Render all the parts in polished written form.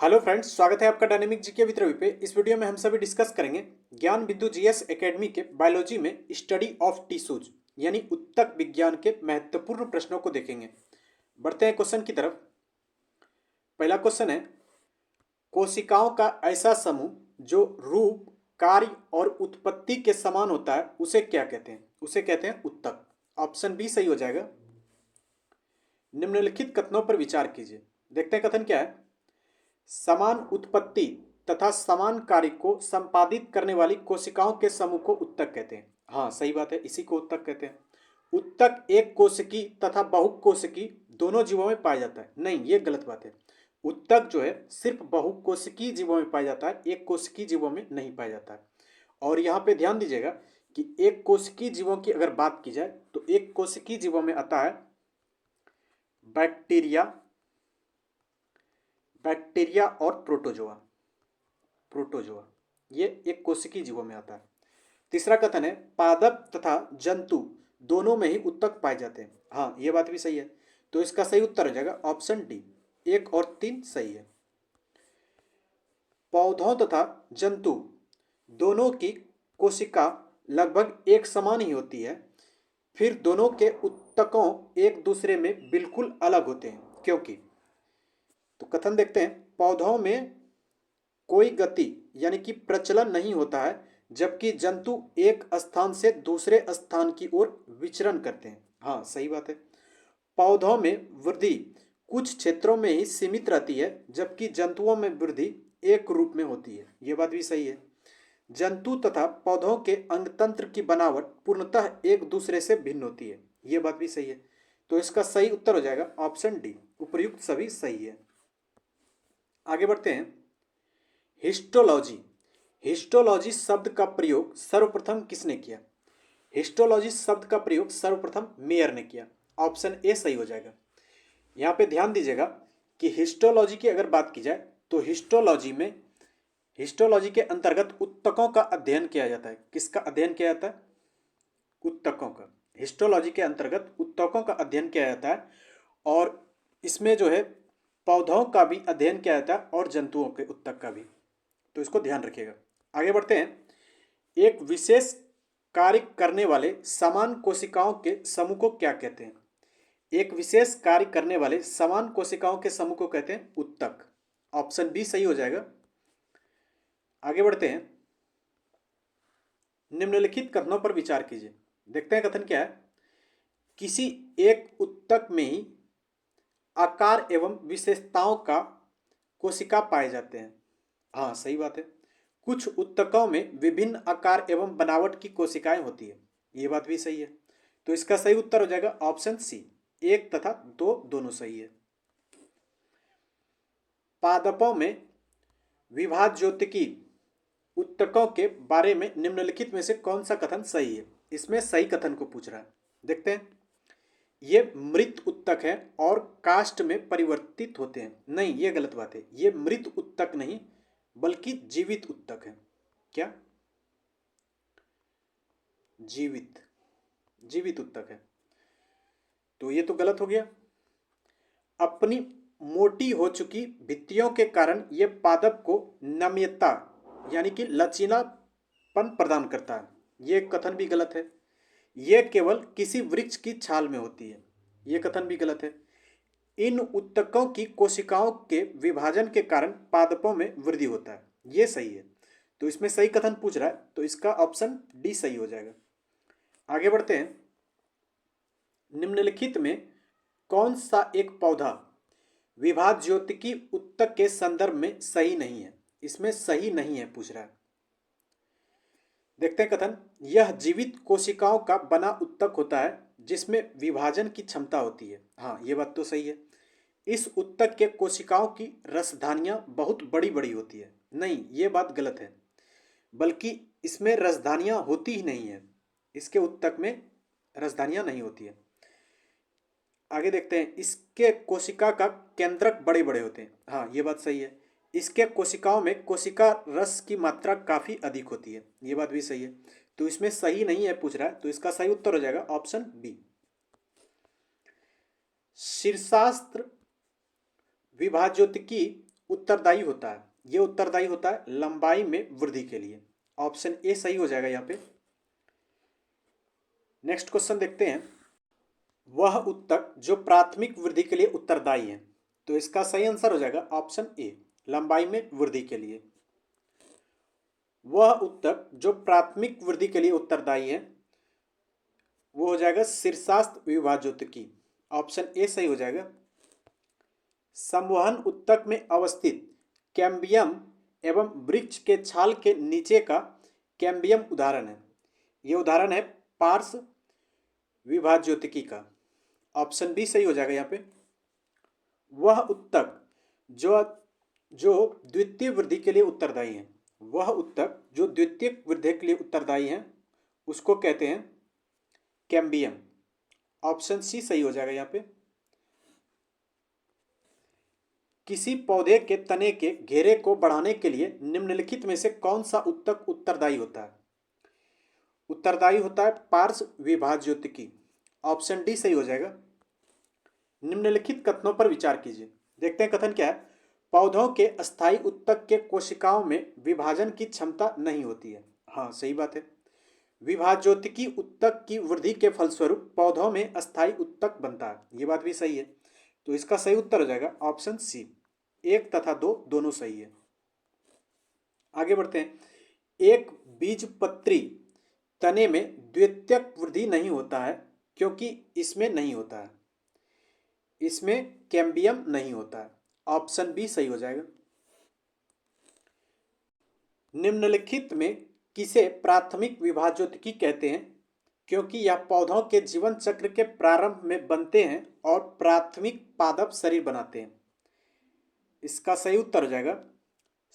Hello friends, स्वागत है आपका डायनेमिक जीके विद रवि पे। इस वीडियो में हम सभी डिस्कस करेंगे ज्ञान बिंदु जीएस एकेडमी के बायोलॉजी में स्टडी ऑफ टिश्यूज यानी उत्तक विज्ञान के महत्वपूर्ण प्रश्नों को देखेंगे। बढ़ते हैं क्वेश्चन की तरफ। पहला क्वेश्चन है, कोशिकाओं का ऐसा समूह जो रूप, कार्य और उत्पत्ति के समान होता है उसे क्या कहते हैं? उसे कहते हैं उत्तक। ऑप्शन बी सही हो जाएगा। निम्नलिखित कथनों पर विचार कीजिए। देखते हैं कथन क्या है। समान उत्पत्ति तथा समान कार्य को संपादित करने वाली कोशिकाओं के समूह को उत्तक कहते हैं। हाँ, सही बात है, इसी को उत्तक कहते हैं। उत्तक एक कोशिकी तथा बहुकोशिकी दोनों जीवों में पाया जाता है। नहीं, ये गलत बात है। उत्तक जो है सिर्फ बहुकोशिकीय जीवों में पाया जाता है, एक कोशिकीय जीवों में नहीं पाया जाता है। और यहाँ पे ध्यान दीजिएगा कि एक कोशिकीय जीवों की अगर बात की जाए तो एक कोशिकीय जीवों में आता है बैक्टीरिया, बैक्टीरिया और प्रोटोजोआ। प्रोटोजोआ ये एक कोशिकीय जीवों में आता है। तीसरा कथन है, पादप तथा जंतु दोनों में ही उत्तक पाए जाते हैं। हाँ, ये बात भी सही है। तो इसका सही उत्तर हो जाएगा ऑप्शन डी, 1 और 3 सही है। पौधों तथा जंतु दोनों की कोशिका लगभग एक समान ही होती है, फिर दोनों के उत्तकों एक दूसरे में बिल्कुल अलग होते हैं। क्योंकि तो कथन देखते हैं, पौधों में कोई गति यानी कि प्रचलन नहीं होता है, जबकि जंतु एक स्थान से दूसरे स्थान की ओर विचरण करते हैं। हाँ, सही बात है। पौधों में वृद्धि कुछ क्षेत्रों में ही सीमित रहती है, जबकि जंतुओं में वृद्धि एक रूप में होती है। ये बात भी सही है। जंतु तथा पौधों के अंगतंत्र की बनावट पूर्णतः एक दूसरे से भिन्न होती है। ये बात भी सही है। तो इसका सही उत्तर हो जाएगा ऑप्शन डी, उपर्युक्त सभी सही है। आगे बढ़ते हैं। हिस्टोलॉजी। हिस्टोलॉजी शब्द का प्रयोग सर्वप्रथम किसने किया? हिस्टोलॉजी शब्द का प्रयोग सर्वप्रथम मेयर ने किया। ऑप्शन ए सही हो जाएगा। यहाँ पे ध्यान दीजिएगा कि हिस्टोलॉजी की अगर बात की जाए तो हिस्टोलॉजी के अंतर्गत उत्तकों का अध्ययन किया जाता है। किसका अध्ययन किया जाता है? उत्तकों का। हिस्टोलॉजी के अंतर्गत उत्तकों का अध्ययन किया जाता है और इसमें जो है पौधों का भी अध्ययन किया जाता है और जंतुओं के उत्तक का भी। तो इसको ध्यान रखिएगा। आगे बढ़ते हैं। एक विशेष कार्य करने वाले समान कोशिकाओं के समूह को क्या कहते हैं? एक विशेष कार्य करने वाले समान कोशिकाओं के समूह को कहते हैं उत्तक। ऑप्शन बी सही हो जाएगा। आगे बढ़ते हैं। निम्नलिखित कथनों पर विचार कीजिए। देखते हैं कथन क्या है। किसी एक उत्तक में ही आकार एवं विशेषताओं का कोशिका पाए जाते हैं। हाँ, सही बात है। कुछ उत्तकों में विभिन्न आकार एवं बनावट की कोशिकाएं होती है। ये बात भी सही है। तो इसका सही उत्तर हो जाएगा ऑप्शन सी, 1 तथा 2 दोनों सही है। पादपों में विभाज्योतिकी उत्तकों के बारे में निम्नलिखित में से कौन सा कथन सही है? इसमें सही कथन को पूछ रहा है। देखते हैं। ये मृत उत्तक है और काष्ठ में परिवर्तित होते हैं। नहीं, ये गलत बात है। ये मृत उत्तक नहीं बल्कि जीवित उत्तक है। क्या? जीवित उत्तक है। तो ये तो गलत हो गया। अपनी मोटी हो चुकी भित्तियों के कारण ये पादप को नम्यता यानी कि लचीलापन प्रदान करता है। ये कथन भी गलत है। ये केवल किसी वृक्ष की छाल में होती है। ये कथन भी गलत है। इन उत्तकों की कोशिकाओं के विभाजन के कारण पादपों में वृद्धि होता है। ये सही है। तो इसमें सही कथन पूछ रहा है, तो इसका ऑप्शन डी सही हो जाएगा। आगे बढ़ते हैं। निम्नलिखित में कौन सा एक पौधा विभाज्योतिकी उत्तक के संदर्भ में सही नहीं है? इसमें सही नहीं है पूछ रहा है। देखते हैं कथन। यह जीवित कोशिकाओं का बना उत्तक होता है जिसमें विभाजन की क्षमता होती है। हाँ, ये बात तो सही है। इस उत्तक के कोशिकाओं की रसधानियां बहुत बड़ी बड़ी होती है। नहीं, ये बात गलत है। बल्कि इसमें रसधानियां होती ही नहीं है। इसके उत्तक में रसधानियां नहीं होती है। आगे देखते हैं। इसके कोशिका का केंद्रक बड़े बड़े होते हैं। हाँ, ये बात सही है। इसके कोशिकाओं में कोशिका रस की मात्रा काफ़ी अधिक होती है। ये बात भी सही है। तो इसमें सही नहीं है पूछ रहा है, तो इसका सही उत्तर हो जाएगा ऑप्शन बी। शीर्षास्त्र विभाज्योतिकी उत्तरदायी होता है? ये उत्तरदायी होता है लंबाई में वृद्धि के लिए। ऑप्शन ए सही हो जाएगा यहाँ पे। नेक्स्ट क्वेश्चन देखते हैं, वह उत्तक जो प्राथमिक वृद्धि के लिए उत्तरदायी है। तो इसका सही आंसर हो जाएगा ऑप्शन ए, लंबाई में वृद्धि के लिए। वह उत्तक जो प्राथमिक वृद्धि के लिए उत्तरदायी है वो हो जाएगा शीर्षास्त्र विभाज्योतकी। ऑप्शन ए सही हो जाएगा। संवहन उत्तक में अवस्थित कैम्बियम एवं वृक्ष के छाल के नीचे का कैम्बियम उदाहरण है। यह उदाहरण है पार्श्व विभाज्योतिकी का। ऑप्शन बी सही हो जाएगा यहाँ पे। वह उत्तक जो जो द्वितीय वृद्धि के लिए उत्तरदायी है, वह उत्तक जो द्वितीय वृद्धि के लिए उत्तरदायी है उसको कहते हैं कैम्बियम। ऑप्शन सी सही हो जाएगा यहाँ पे। किसी पौधे के तने के घेरे को बढ़ाने के लिए निम्नलिखित में से कौन सा उत्तक उत्तरदायी होता है? उत्तरदायी होता है पार्श्व विभाज्योतिकी। ऑप्शन डी सही हो जाएगा। निम्नलिखित कथनों पर विचार कीजिए। देखते हैं कथन क्या है। पौधों के अस्थायी उत्तक के कोशिकाओं में विभाजन की क्षमता नहीं होती है। हाँ सही बात है। विभाज्योतिकी उत्तक की वृद्धि के फलस्वरूप पौधों में अस्थायी उत्तक बनता है। ये बात भी सही है। तो इसका सही उत्तर हो जाएगा ऑप्शन सी। 1 तथा 2 दोनों सही है। आगे बढ़ते हैं। एक बीजपत्री तने में द्वितीयक वृद्धि नहीं होता है क्योंकि इसमें नहीं होता है, इसमें कैम्बियम नहीं होता है। ऑप्शन बी सही हो जाएगा। निम्नलिखित में किसे प्राथमिक विभाज्योतिकी कहते हैं? क्योंकि यह पौधों के जीवन चक्र के प्रारंभ में बनते हैं और प्राथमिक पादप शरीर बनाते हैं। इसका सही उत्तर हो जाएगा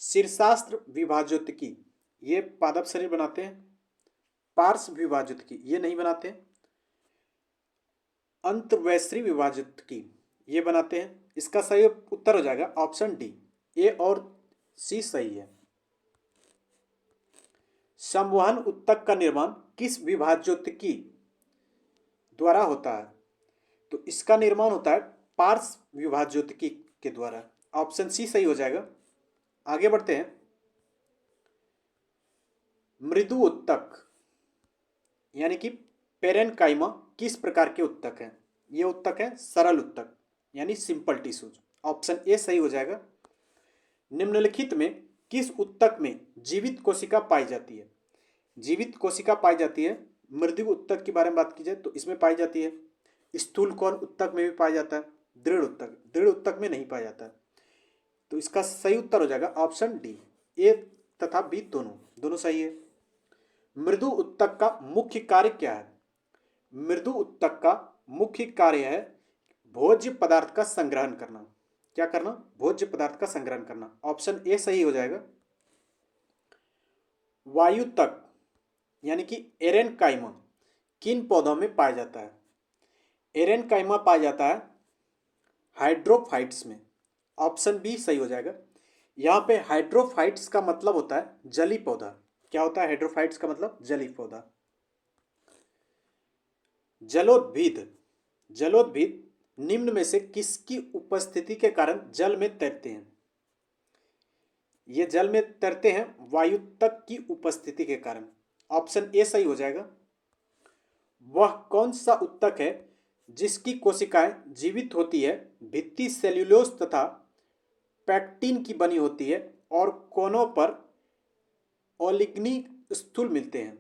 शीर्षास्त्र विभाज्योतिकी। ये पादप शरीर बनाते हैं। पार्श्व विभाज्योतिकी ये नहीं बनाते हैं। अंतर्वैश्वी विभाज्योतिकी ये बनाते हैं। इसका सही उत्तर हो जाएगा ऑप्शन डी। ए और सी सही है। संवहन उत्तक का निर्माण किस विभाज्योतिकी द्वारा होता है? तो इसका निर्माण होता है पार्श्व विभाज्योतिकी के द्वारा। ऑप्शन सी सही हो जाएगा। आगे बढ़ते हैं। मृदु उत्तक यानी कि पेरेनकाइमा किस प्रकार के उत्तक हैं? ये उत्तक है सरल उत्तक यानी सिंपल टिश्यूज। ऑप्शन ए सही हो जाएगा। निम्नलिखित में किस उत्तक में जीवित कोशिका पाई जाती है? जीवित कोशिका पाई जाती है। मृदु उत्तक के बारे में बात की जाए तो इसमें पाई जाती है। स्थूल कोण उत्तक में भी पाया जाता है। दृढ़ उत्तक में नहीं पाया जाता है। तो इसका सही उत्तर हो जाएगा ऑप्शन डी। ए तथा बी दोनों सही है। मृदु उत्तक का मुख्य कार्य क्या है? मृदु उत्तक का मुख्य कार्य है भोज्य पदार्थ का संग्रहण करना। क्या करना? भोज्य पदार्थ का संग्रहण करना। ऑप्शन ए सही हो जाएगा। वायुतक यानी कि एरेनकाइमा किन पौधों में पाया जाता है? एरेनकाइमा पाया जाता है हाइड्रोफाइट्स में। ऑप्शन बी सही हो जाएगा। यहाँ पे हाइड्रोफाइट्स का मतलब होता है जली पौधा। क्या होता है हाइड्रोफाइट्स का मतलब? जली पौधा। जलोद्भिद निम्न में से किसकी उपस्थिति के कारण जल में तैरते हैं? ये जल में तैरते हैं वायुतक की उपस्थिति के कारण। ऑप्शन ए सही हो जाएगा। वह कौन सा उत्तक है जिसकी कोशिकाएं जीवित होती है, भित्ति सेल्यूलोज तथा पैक्टिन की बनी होती है और कोनों पर ओलिग्नी स्थूल मिलते हैं?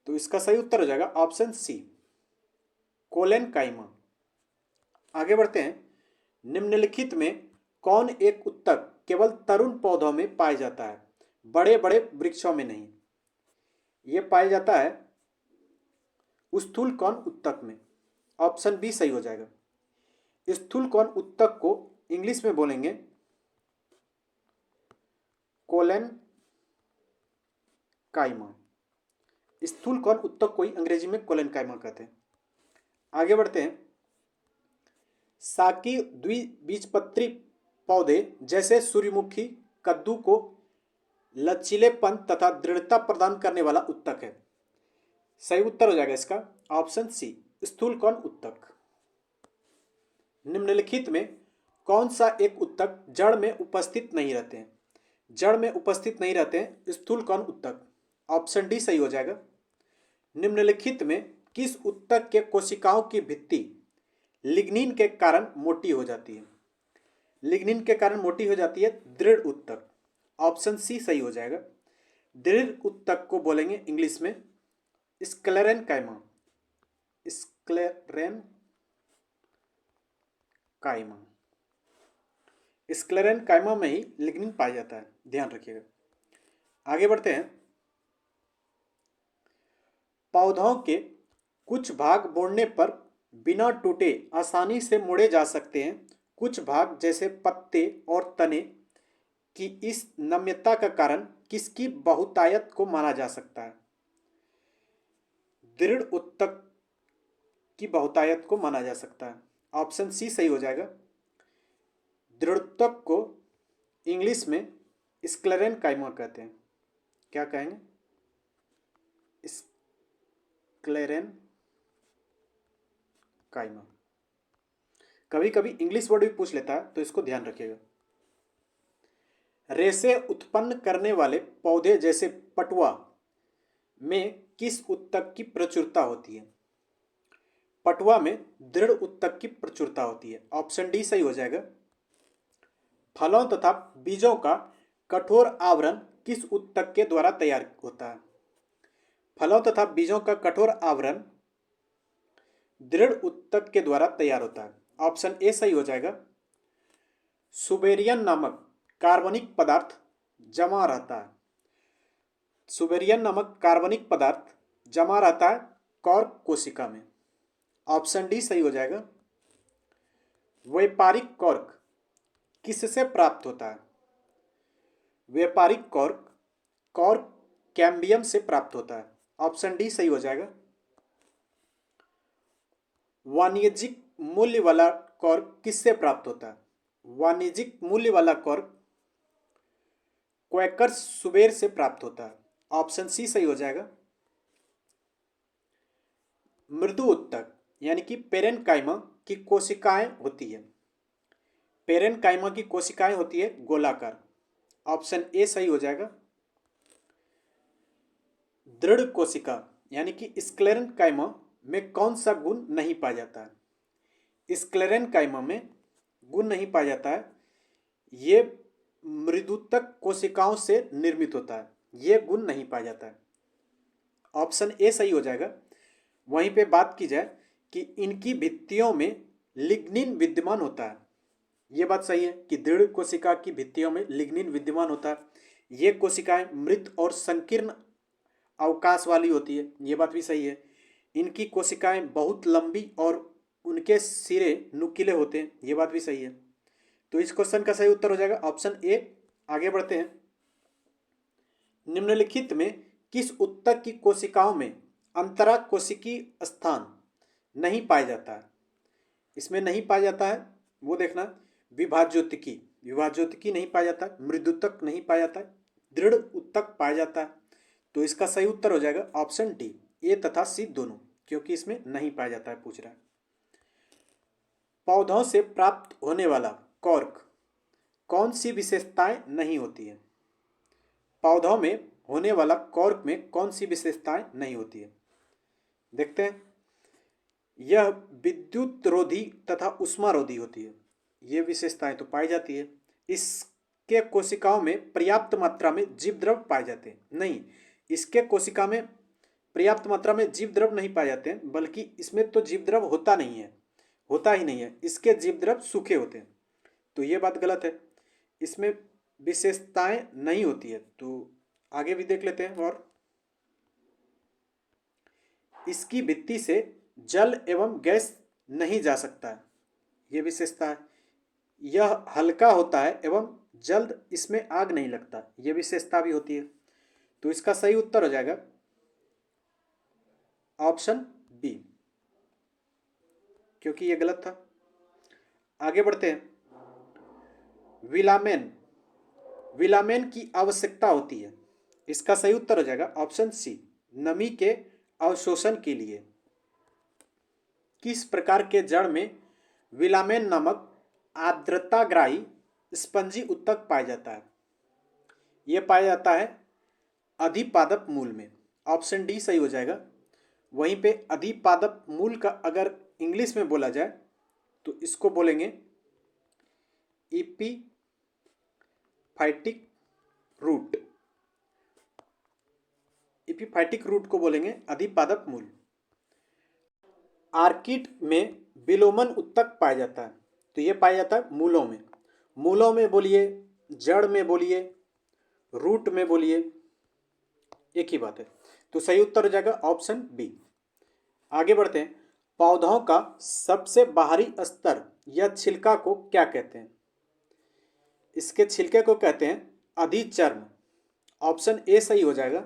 तो इसका सही उत्तर हो जाएगा ऑप्शन सी, कोलेनकाइमा। आगे बढ़ते हैं। निम्नलिखित में कौन एक उत्तक केवल तरुण पौधों में पाया जाता है, बड़े बड़े वृक्षों में नहीं? यह पाया जाता है स्थूल कोण उत्तक में। ऑप्शन बी सही हो जाएगा। स्थूल कोण उत्तक को इंग्लिश में बोलेंगे कोलेनकाइमा। स्थूल कोण उत्तक को ही अंग्रेजी में कोलेनकाइमा कहते हैं। आगे बढ़ते हैं। साकी द्विबीजपत्री पौधे जैसे सूर्यमुखी, कद्दू को लचीलेपन तथा दृढ़ता प्रदान करने वाला उत्तक है। सही उत्तर हो जाएगा इसका ऑप्शन सी, स्थूल कोण उत्तक। निम्नलिखित में कौन सा एक उत्तक जड़ में उपस्थित नहीं रहते हैं? जड़ में उपस्थित नहीं रहते हैं स्थूल कण उत्तक। ऑप्शन डी सही हो जाएगा। निम्नलिखित में किस उत्तक के कोशिकाओं की भित्ति लिग्निन के कारण मोटी हो जाती है? लिग्निन के कारण मोटी हो जाती है दृढ़ उत्तक। ऑप्शन सी सही हो जाएगा। दृढ़ उत्तक को बोलेंगे इंग्लिश में स्क्लेरेनकाइमा। स्क्लेरेनकाइमा। स्क्लेरेनकाइमा में ही लिग्निन पाया जाता है, ध्यान रखिएगा। आगे बढ़ते हैं। पौधों के कुछ भाग बोड़ने पर बिना टूटे आसानी से मोड़े जा सकते हैं। कुछ भाग जैसे पत्ते और तने की इस नम्यता का कारण किसकी बहुतायत को माना जा सकता है? दृढ़ उत्तक की बहुतायत को माना जा सकता है। ऑप्शन सी सही हो जाएगा। दृढ़ोत्तक को इंग्लिश में स्क्लेरेनकाइमा कहते हैं। क्या कहेंगे? स्क्लेरेनकाइमा। कभी कभी इंग्लिश वर्ड भी पूछ लेता है, तो इसको ध्यान रखिएगा। रेशे उत्पन्न करने वाले पौधे जैसे पटुआ में किस उत्तक की प्रचुरता होती है? पटुआ में दृढ़ उत्तक की प्रचुरता होती है। ऑप्शन डी सही हो जाएगा। फलों तथा बीजों का कठोर आवरण किस उत्तक के द्वारा तैयार होता है? फलों तथा बीजों का कठोर आवरण दृढ़ उत्तक के द्वारा तैयार होता है। ऑप्शन ए सही हो जाएगा। सुबेरियन नामक कार्बनिक पदार्थ जमा रहता है। सुबेरियन नामक कार्बनिक पदार्थ जमा रहता है कॉर्क कोशिका में। ऑप्शन डी सही हो जाएगा। व्यापारिक कॉर्क किससे प्राप्त होता है? व्यापारिक कॉर्क कॉर्क कैम्बियम से प्राप्त होता है। ऑप्शन डी सही हो जाएगा। वाणिज्यिक मूल्य वाला कॉर्क किससे प्राप्त होता है? वाणिज्यिक मूल्य वाला कॉर्क क्वैकर्स सुबेर से प्राप्त होता है। ऑप्शन सी सही हो जाएगा। मृदु उत्तक यानी कि पेरेनकाइमा की कोशिकाएं होती है। पेरेनकाइमा की कोशिकाएं होती है गोलाकार। ऑप्शन ए सही हो जाएगा। दृढ़ कोशिका यानी कि स्क्लेरेनकाइमा में कौन सा गुण नहीं पाया जाता है? स्क्लेरेनकाइमा में गुण नहीं पाया जाता है। ये मृदुतक कोशिकाओं से निर्मित होता है। ये गुण नहीं पाया जाता है। ऑप्शन ए सही हो जाएगा। वहीं पे बात की जाए कि इनकी भित्तियों में लिग्निन विद्यमान होता है। ये बात सही है कि दृढ़ कोशिका की भित्तियों में लिग्निन विद्यमान होता है। ये कोशिकाएं मृत और संकीर्ण अवकाश वाली होती है। ये बात भी सही है। इनकी कोशिकाएं बहुत लंबी और उनके सिरे नुकीले होते हैं। ये बात भी सही है। तो इस क्वेश्चन का सही उत्तर हो जाएगा ऑप्शन ए। आगे बढ़ते हैं। निम्नलिखित में किस उत्तक की कोशिकाओं में अंतरा कोशिकीय स्थान नहीं पाया जाता है? इसमें नहीं पाया जाता है वो देखना। विभाज्योतिकी विभाज्योतिकी नहीं पाया जाता है। मृदुतक नहीं पाया जाता है। दृढ़ उत्तक पाया जाता है। तो इसका सही उत्तर हो जाएगा ऑप्शन डी, ए तथा सी दोनों, क्योंकि इसमें नहीं पाया जाता है पूछ रहा है। पौधों से प्राप्त होने वाला कॉर्क कौन सी विशेषताएं नहीं होती है? पौधों में होने वाला कॉर्क में कौन सी विशेषताएं नहीं होती है? देखते हैं। यह विद्युत रोधी तथा उष्मारोधी होती है। ये विशेषताएं तो पाई जाती है। इसके कोशिकाओं में पर्याप्त मात्रा में जीवद्रव पाए जाते हैं। नहीं, इसके कोशिका में पर्याप्त मात्रा में जीवद्रव नहीं पाए जाते हैं, बल्कि इसमें तो जीवद्रव होता नहीं है, होता ही नहीं है। इसके जीवद्रव सूखे होते हैं। तो ये बात गलत है। इसमें विशेषताएं नहीं होती है। तो आगे भी देख लेते हैं। और इसकी भित्ति से जल एवं गैस नहीं जा सकता है। ये विशेषता है। यह हल्का होता है एवं जल्द इसमें आग नहीं लगता। ये विशेषता भी होती है। तो इसका सही उत्तर हो जाएगा ऑप्शन बी, क्योंकि ये गलत था। आगे बढ़ते हैं। विलामेन विलामेन की आवश्यकता होती है। इसका सही उत्तर हो जाएगा ऑप्शन सी, नमी के अवशोषण के लिए। किस प्रकार के जड़ में विलामेन नामक आर्द्रताग्राही स्पंजी उत्तक पाया जाता है? यह पाया जाता है अधिपादप मूल में। ऑप्शन डी सही हो जाएगा। वहीं पे अधिपादप मूल का अगर इंग्लिश में बोला जाए तो इसको बोलेंगे इपीफाइटिक रूट। इपीफाइटिक रूट को बोलेंगे अधिपादप मूल। आर्किड में विलोमन उत्तक पाया जाता है, तो ये पाया जाता है मूलों में। मूलों में बोलिए, जड़ में बोलिए, रूट में बोलिए, एक ही बात है। तो सही उत्तर हो जाएगा ऑप्शन बी। आगे बढ़ते हैं। पौधों का सबसे बाहरी स्तर या छिलका को क्या कहते हैं? इसके छिलके को कहते हैं अधिचर्म। ऑप्शन ए सही हो जाएगा।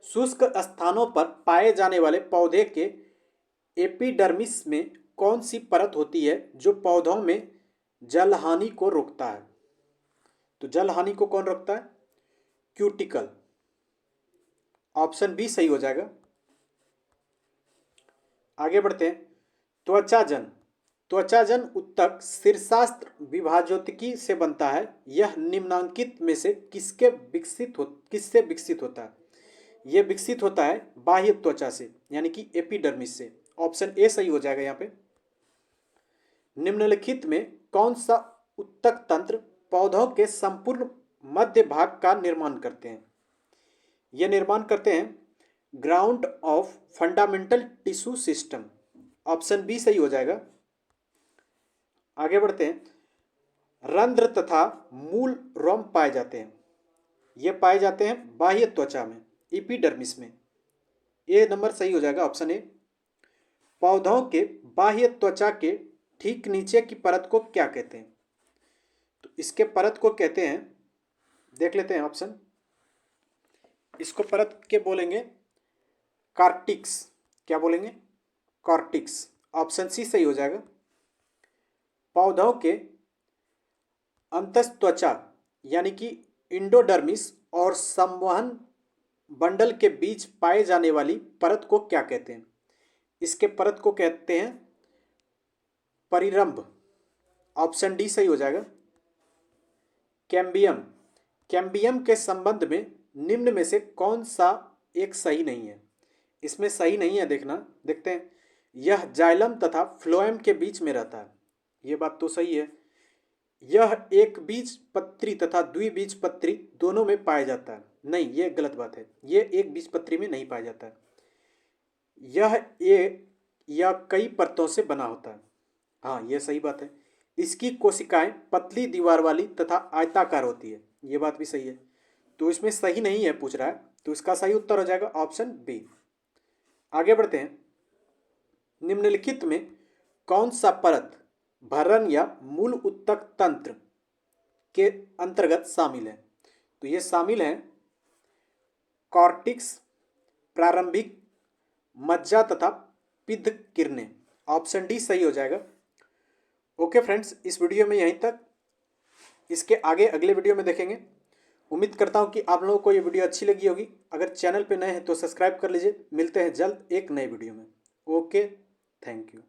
शुष्क स्थानों पर पाए जाने वाले पौधे के एपिडर्मिस में कौन सी परत होती है जो पौधों में जलहानि को रोकता है? तो जलहानि को कौन रोकता है? क्यूटिकल। ऑप्शन बी सही हो जाएगा। आगे बढ़ते हैं। त्वचाजन। त्वचाजन उत्तक शीर्षास्त्र विभाजोतिकी से बनता है। यह निम्नांकित में से किससे विकसित होता है? यह विकसित होता है बाह्य त्वचा से, यानी कि एपिडर्मिस से। ऑप्शन ए सही हो जाएगा यहाँ पे। निम्नलिखित में कौन सा उत्तक तंत्र पौधों के संपूर्ण मध्य भाग का निर्माण करते हैं? यह निर्माण करते हैं ground of fundamental tissue system. Option B सही हो जाएगा। आगे बढ़ते हैं। रंध्र तथा मूल रोम पाए जाते हैं। ये पाए जाते हैं बाह्य त्वचा में, एपिडर्मिस में। ए नंबर सही हो जाएगा, ऑप्शन ए। पौधों के बाह्य त्वचा के ठीक नीचे की परत को क्या कहते हैं? तो इसके परत को कहते हैं, देख लेते हैं ऑप्शन। इसको परत के बोलेंगे कॉर्टिक्स। क्या बोलेंगे? कॉर्टिक्स। ऑप्शन सी सही हो जाएगा। पौधों के अंतस्त्वचा यानी कि इंडोडर्मिस और संवहन बंडल के बीच पाए जाने वाली परत को क्या कहते हैं? इसके परत को कहते हैं परिरंभ। ऑप्शन डी सही हो जाएगा। कैम्बियम। कैम्बियम के संबंध में निम्न में से कौन सा एक सही नहीं है? इसमें सही नहीं है, देखते हैं। यह जाइलम तथा फ्लोएम के बीच में रहता है। यह बात तो सही है। यह एक बीजपत्री तथा द्विबीजपत्री दोनों में पाया जाता है। नहीं, यह गलत बात है। यह एक बीजपत्री में नहीं पाया जाता है। यह एक या कई परतों से बना होता है। हाँ, यह सही बात है। इसकी कोशिकाएं पतली दीवार वाली तथा आयताकार होती है। यह बात भी सही है। तो इसमें सही नहीं है पूछ रहा है, तो इसका सही उत्तर हो जाएगा ऑप्शन बी। आगे बढ़ते हैं। निम्नलिखित में कौन सा परत भरण या मूल उत्तक तंत्र के अंतर्गत शामिल है? तो ये शामिल है कॉर्टिक्स, प्रारंभिक मज्जा तथा पित्त किरणें। ऑप्शन डी सही हो जाएगा। ओके फ्रेंड्स, इस वीडियो में यहीं तक। इसके आगे अगले वीडियो में देखेंगे। उम्मीद करता हूं कि आप लोगों को ये वीडियो अच्छी लगी होगी। अगर चैनल पे नए हैं तो सब्सक्राइब कर लीजिए। मिलते हैं जल्द एक नए वीडियो में। Okay, thank you.